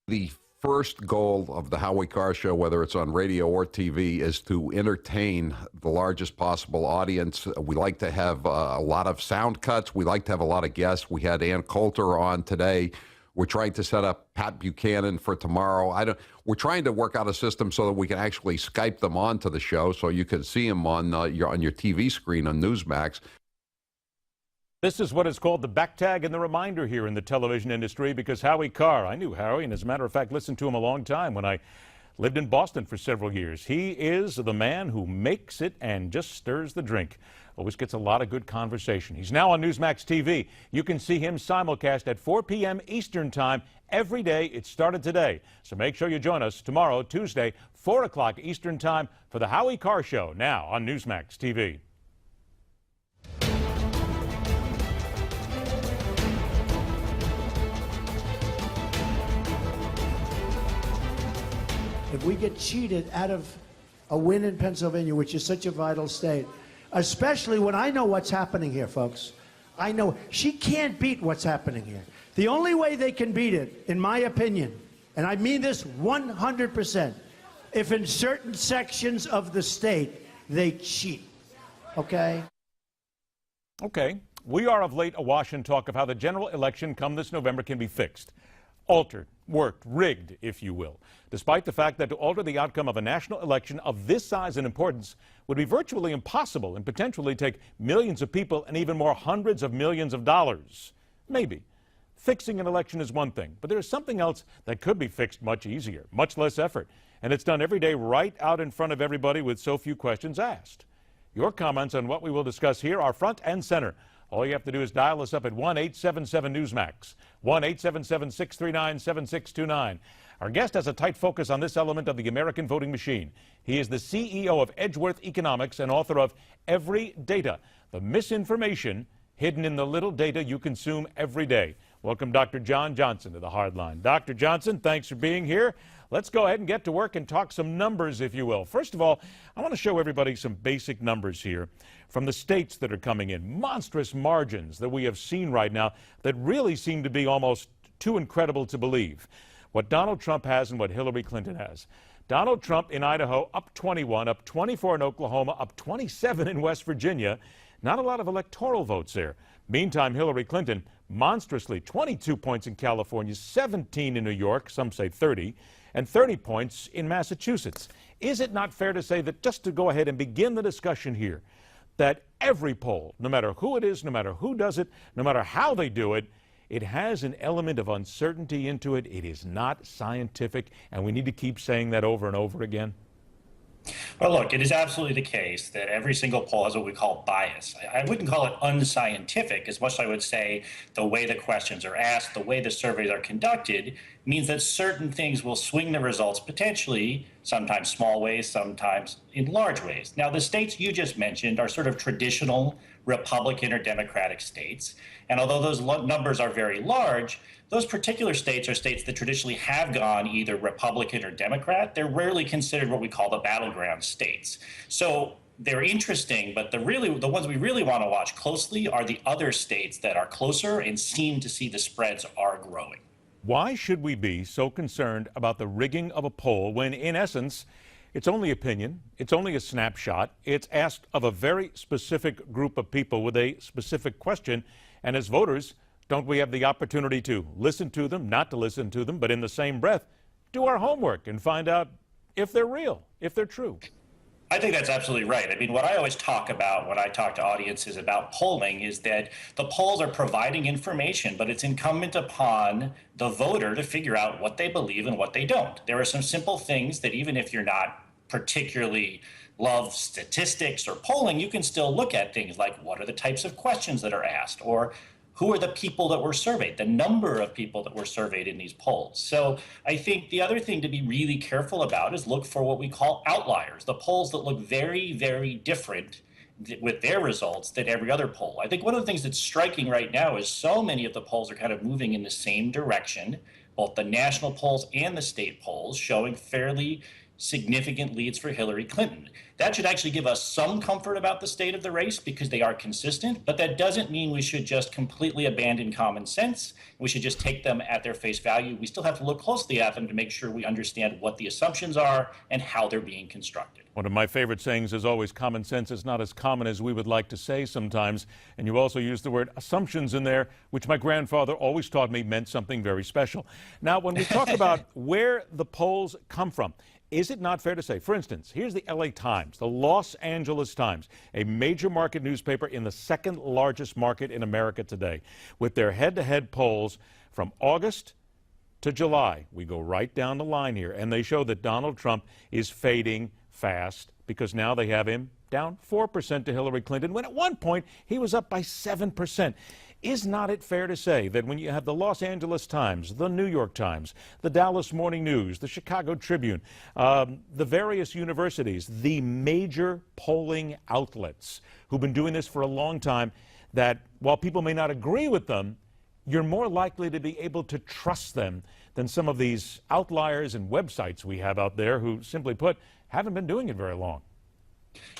The first goal of the Howie Carr Show, whether it's on radio or TV, is to entertain the largest possible audience. We like to have a lot of sound cuts. We like to have a lot of guests. We had Ann Coulter on today. We're trying to set up Pat Buchanan for tomorrow. We're trying to work out a system so that we can actually Skype them onto the show so you can see them on your TV screen on Newsmax. This is what is called the back tag and the reminder here in the television industry, because Howie Carr, I knew Howie, and as a matter of fact, listened to him a long time when I lived in Boston for several years. He is the man who makes it and just stirs the drink. Always gets a lot of good conversation. He's now on Newsmax TV. You can see him simulcast at 4 p.m. Eastern Time every day. It started today. So make sure you join us tomorrow, Tuesday, 4 o'clock Eastern Time for the Howie Carr Show, now on Newsmax TV. If we get cheated out of a win in Pennsylvania, which is such a vital state, especially when I know what's happening here, folks. I know she can't beat what's happening here. The only way they can beat it, in my opinion, and I mean this 100%, if in certain sections of the state they cheat, okay? Okay. We are of late awash in talk of how the general election come this November can be fixed. Altered, worked, rigged, if you will, despite the fact that to alter the outcome of a national election of this size and importance would be virtually impossible and potentially take millions of people and even more hundreds of millions of dollars. Maybe. Fixing an election is one thing, but there is something else that could be fixed much easier, much less effort, and it's done every day right out in front of everybody with so few questions asked. Your comments on what we will discuss here are front and center. All you have to do is dial us up at 1-877-NEWSMAX, 1-877-639-7629. Our guest has a tight focus on this element of the American voting machine. He is the CEO of Edgeworth Economics and author of Everydata, the misinformation hidden in the little data you consume every day. Welcome, Dr. John Johnson, to the Hardline. Dr. Johnson, thanks for being here. Let's go ahead and get to work and talk some numbers, if you will. First of all, I want to show everybody some basic numbers here from the states that are coming in. Monstrous margins that we have seen right now that really seem to be almost too incredible to believe. What Donald Trump has and what Hillary Clinton has. Donald Trump in Idaho up 21, up 24 in Oklahoma, up 27 in West Virginia. Not a lot of electoral votes there. Meantime, Hillary Clinton monstrously 22 points in California, 17 in New York, some say 30, and 30 points in Massachusetts. Is it not fair to say that, just to go ahead and begin the discussion here, that every poll, no matter who it is, no matter who does it, no matter how they do it, it has an element of uncertainty into it. It is not scientific, and we need to keep saying that over and over again? Well, look, it is absolutely the case that every single poll has what we call bias. I wouldn't call it unscientific as much as I would say the way the questions are asked, the way the surveys are conducted means that certain things will swing the results potentially, sometimes small ways, sometimes in large ways. Now, the states you just mentioned are sort of traditional Republican or Democratic states. And although those numbers are very large, those particular states are states that traditionally have gone either Republican or Democrat. They're rarely considered what we call the battleground states. So they're interesting, but the ones we really want to watch closely are the other states that are closer and seem to see the spreads are growing. Why should we be so concerned about the rigging of a poll when, in essence, it's only opinion, it's only a snapshot, it's asked of a very specific group of people with a specific question, and as voters, don't we have the opportunity to listen to them, not to listen to them, but in the same breath, do our homework and find out if they're real, if they're true? I think that's absolutely right. I mean, what I always talk about when I talk to audiences about polling is that the polls are providing information, but it's incumbent upon the voter to figure out what they believe and what they don't. There are some simple things that even if you're not particularly love statistics or polling, you can still look at things like what are the types of questions that are asked, or who are the people that were surveyed, the number of people that were surveyed in these polls. So I think the other thing to be really careful about is look for what we call outliers, the polls that look very, very different with their results than every other poll. I think one of the things that's striking right now is so many of the polls are kind of moving in the same direction, both the national polls and the state polls, showing fairly significant leads for Hillary Clinton. That should actually give us some comfort about the state of the race because they are consistent, but that doesn't mean we should just completely abandon common sense. We should just take them at their face value. We still have to look closely at them to make sure we understand what the assumptions are and how they're being constructed. One of my favorite sayings is always common sense is not as common as we would like to say sometimes. And you also use the word assumptions in there, which my grandfather always taught me meant something very special. Now, when we talk about where the polls come from, is it not fair to say, for instance, here's the LA Times, the Los Angeles Times, a major market newspaper in the second largest market in America today, with their head-to-head polls from August to July. We go right down the line here, and they show that Donald Trump is fading fast because now they have him down 4% to Hillary Clinton, when at one point he was up by 7%. Is not it fair to say that when you have the Los Angeles Times, the New York Times, the Dallas Morning News, the Chicago Tribune, the various universities, the major polling outlets who've been doing this for a long time, that while people may not agree with them, you're more likely to be able to trust them than some of these outliers and websites we have out there who, simply put, haven't been doing it very long?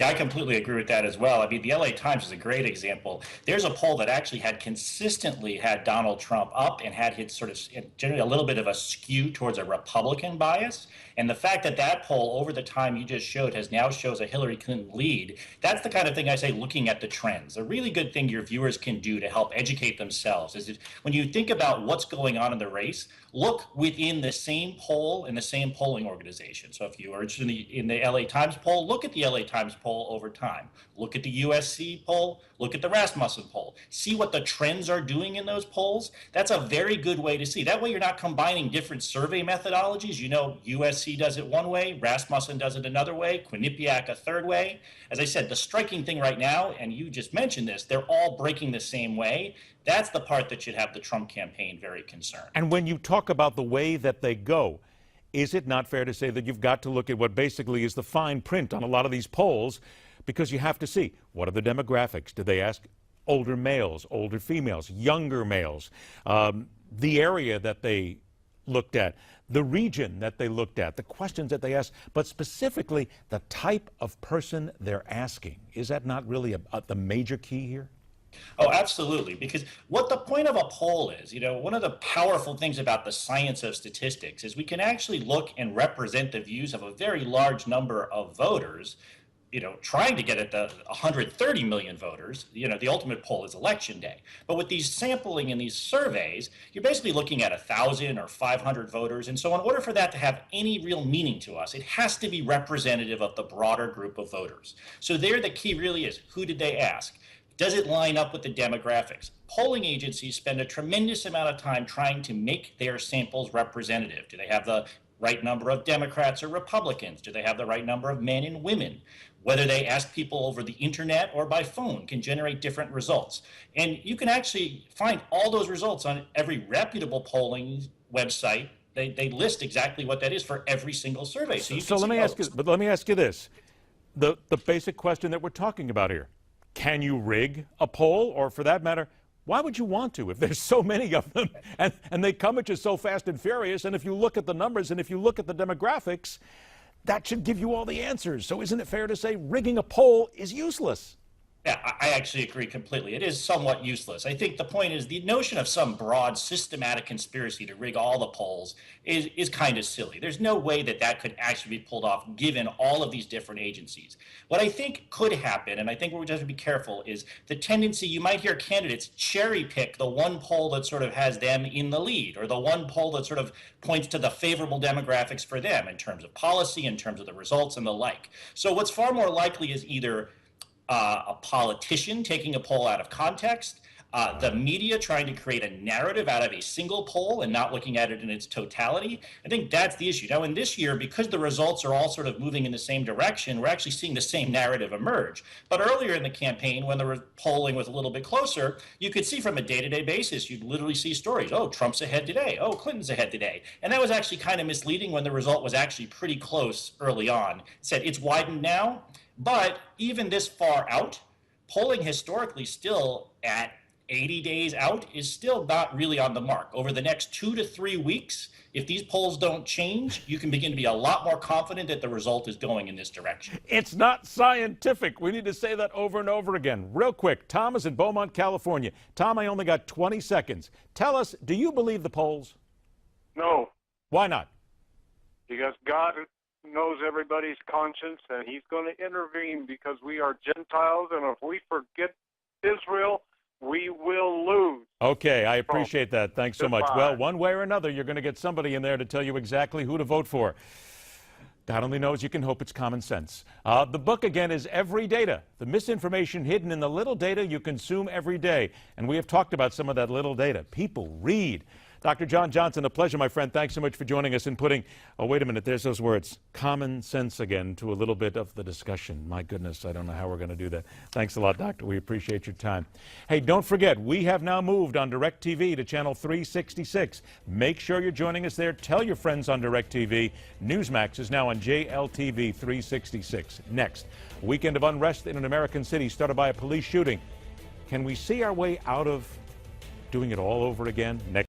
Yeah, I completely agree with that as well. I mean, the LA Times is a great example. There's a poll that actually had consistently had Donald Trump up and had his sort of generally a little bit of a skew towards a Republican bias. And the fact that that poll over the time you just showed has now shows a Hillary Clinton lead, that's the kind of thing I say looking at the trends. A really good thing your viewers can do to help educate themselves is that when you think about what's going on in the race, look within the same poll and the same polling organization. So if you are interested in the LA Times poll, look at the LA Times poll over time. Look at the USC poll, look at the Rasmussen poll. See what the trends are doing in those polls. That's a very good way to see. That way you're not combining different survey methodologies. You know, USC does it one way, Rasmussen does it another way, Quinnipiac a third way. As I said, the striking thing right now, and you just mentioned this, they're all breaking the same way. That's the part that should have the Trump campaign very concerned. And when you talk about the way that they go, is it not fair to say that you've got to look at what basically is the fine print on a lot of these polls, because you have to see what are the demographics? Did they ask older males, older females, younger males, the area that they looked at, the region that they looked at, the questions that they asked, but specifically the type of person they're asking? Is that not really the major key here? Oh, absolutely. Because what the point of a poll is, you know, one of the powerful things about the science of statistics is we can actually look and represent the views of a very large number of voters, you know, trying to get at the 130 million voters. You know, the ultimate poll is election day. But with these sampling and these surveys, you're basically looking at 1,000 or 500 voters. And so in order for that to have any real meaning to us, it has to be representative of the broader group of voters. So there the key really is, who did they ask? Does it line up with the demographics? Polling agencies spend a tremendous amount of time trying to make their samples representative. Do they have the right number of Democrats or Republicans? Do they have the right number of men and women? Whether they ask people over the internet or by phone can generate different results. And you can actually find all those results on every reputable polling website. They list exactly what that is for every single survey. So let me ask you this. The basic question that we're talking about here. Can you rig a poll? Or for that matter, why would you want to if there's so many of them and they come at you so fast and furious? And if you look at the numbers and if you look at the demographics, that should give you all the answers. So isn't it fair to say rigging a poll is useless? Yeah, I actually agree completely. It is somewhat useless. I think the point is the notion of some broad systematic conspiracy to rig all the polls is kind of silly. There's no way that that could actually be pulled off given all of these different agencies. What I think could happen, and I think we just have to be careful, is the tendency you might hear candidates cherry pick the one poll that sort of has them in the lead, or the one poll that sort of points to the favorable demographics for them in terms of policy, in terms of the results and the like. So what's far more likely is either a politician taking a poll out of context, the media trying to create a narrative out of a single poll and not looking at it in its totality. I think that's the issue. Now, in this year, because the results are all sort of moving in the same direction, we're actually seeing the same narrative emerge. But earlier in the campaign, when the polling was a little bit closer, you could see from a day-to-day basis, you'd literally see stories. Oh, Trump's ahead today. Oh, Clinton's ahead today. And that was actually kind of misleading when the result was actually pretty close early on. It said it's widened now. But even this far out, polling historically still at 80 days out is still not really on the mark. Over the next 2 to 3 weeks, if these polls don't change, you can begin to be a lot more confident that the result is going in this direction. It's not scientific. We need to say that over and over again. Real quick, Tom is in Beaumont, California. Tom, I only got 20 seconds. Tell us, do you believe the polls? No, Why not? because God knows everybody's conscience, and he's going to intervene because we are Gentiles, and if we forget Israel, we will lose. Okay, I appreciate that. Thanks so much. Goodbye. Well, one way or another, you're going to get somebody in there to tell you exactly who to vote for. God only knows. You can hope it's common sense. The book, again, is Everydata, the misinformation hidden in the little data you consume every day. And we have talked about some of that little data. People read. Dr. John Johnson, a pleasure, my friend. Thanks so much for joining us and putting, oh, wait a minute, there's those words, common sense again, to a little bit of the discussion. My goodness, I don't know how we're going to do that. Thanks a lot, Doctor. We appreciate your time. Hey, don't forget, we have now moved on DirecTV to channel 366. Make sure you're joining us there. Tell your friends on DirecTV. Newsmax is now on JLTV 366. Next, a weekend of unrest in an American city started by a police shooting. Can we see our way out of doing it all over again? Next.